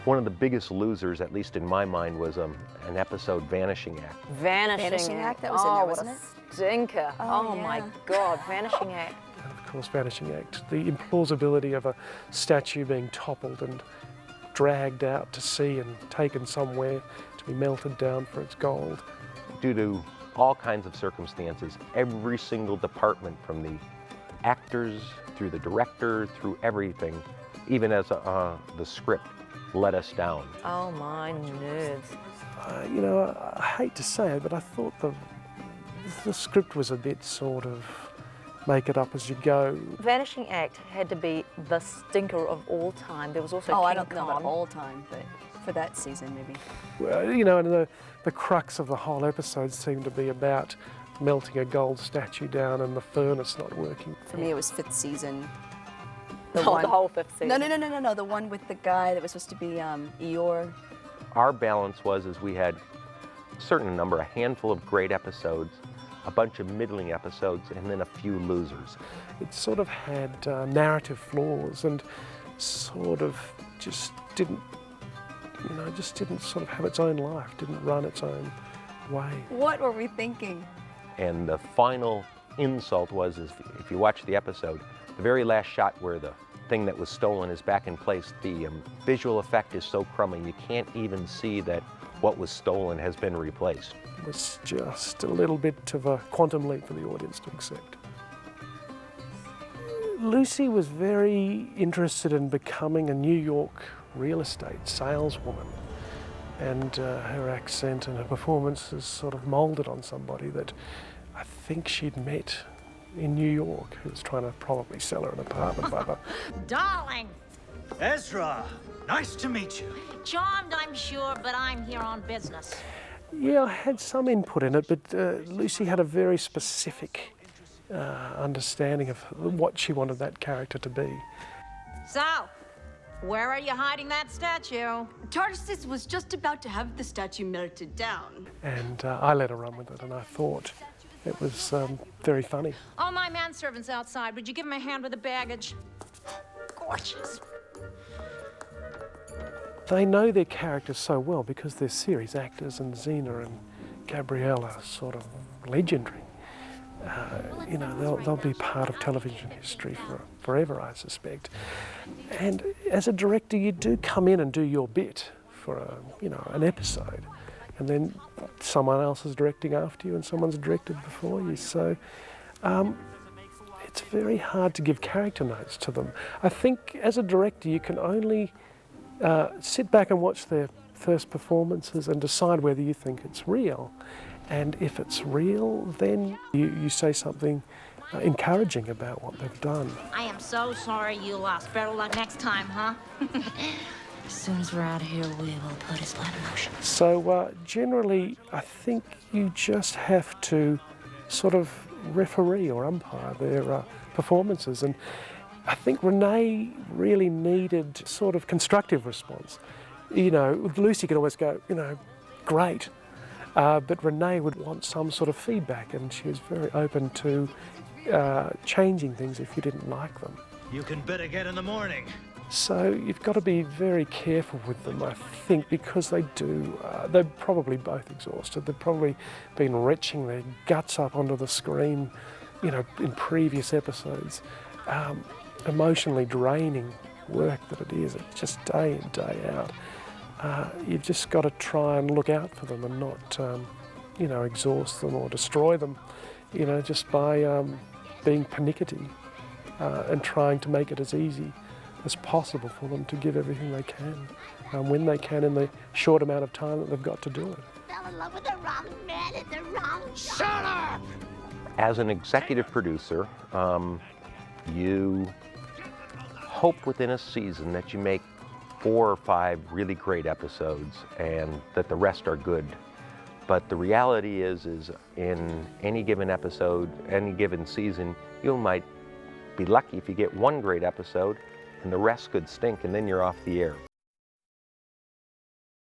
One of the biggest losers, at least in my mind, was an episode, Vanishing Act. Vanishing Act, that was in there, wasn't it? Stinker. Oh my God, Vanishing Act. And of course, Vanishing Act, the implausibility of a statue being toppled and dragged out to sea and taken somewhere to be melted down for its gold. Due to all kinds of circumstances, every single department, from the actors through the director, through everything, even as the script, let us down. Oh my nerves. You know, I hate to say it, but I thought the script was a bit sort of make it up as you go. Vanishing Act had to be the stinker of all time. There was also King I don't know Kong. about all time, but for that season maybe. Well, you know, and the crux of the whole episode seemed to be about melting a gold statue down and the furnace not working. For me it was 5th season. The whole 5th season. No, the one with the guy that was supposed to be Eeyore. Our balance was we had a certain number, a handful of great episodes, a bunch of middling episodes, and then a few losers. It sort of had narrative flaws and sort of just didn't, you know, just didn't sort of have its own life, didn't run its own way. What were we thinking? And the final insult was, if you watch the episode, the very last shot where the thing that was stolen is back in place, the visual effect is so crummy, you can't even see that what was stolen has been replaced. It was just a little bit of a quantum leap for the audience to accept. Lucy was very interested in becoming a New York real estate saleswoman, and her accent and her performances sort of moulded on somebody that I think she'd met in New York, who was trying to probably sell her an apartment by the... Darling! Ezra, nice to meet you. Charmed, I'm sure, but I'm here on business. Yeah, I had some input in it, but Lucy had a very specific understanding of what she wanted that character to be. So, where are you hiding that statue? Tarsus was just about to have the statue melted down. And I let her run with it, and I thought it was very funny. Oh, my manservant's outside. Would you give him a hand with the baggage? Gorgeous. They know their characters so well because they're series actors, and Xena and Gabrielle are sort of legendary. You know, they'll be part of television history forever, I suspect. And as a director, you do come in and do your bit for an episode, and then someone else is directing after you, and someone's directed before you. So it's very hard to give character notes to them. I think as a director, you can only sit back and watch their first performances and decide whether you think it's real. And if it's real, then you say something encouraging about what they've done. I am so sorry you lost. Better luck next time, huh? As soon as we're out of here, we will put his plan in motion. So generally, I think you just have to sort of referee or umpire their performances. And I think Renee really needed sort of constructive response. You know, Lucy could always go, you know, great. But Renee would want some sort of feedback, and she was very open to changing things if you didn't like them. You can bet again in the morning. So you've got to be very careful with them, I think, because they're probably both exhausted. They've probably been retching their guts up onto the screen, you know, in previous episodes. Emotionally draining work that it is, it's just day in, day out. You've just got to try and look out for them and not, you know, exhaust them or destroy them, you know, just by being pernickety and trying to make it as easy as possible for them to give everything they can, when they can, in the short amount of time that they've got to do it. Fell in love with the wrong man at the wrong time. Shut up! As an executive producer, you hope within a season that you make 4 or 5 really great episodes and that the rest are good. But the reality is in any given episode, any given season, you might be lucky if you get 1 great episode and the rest could stink, and then you're off the air.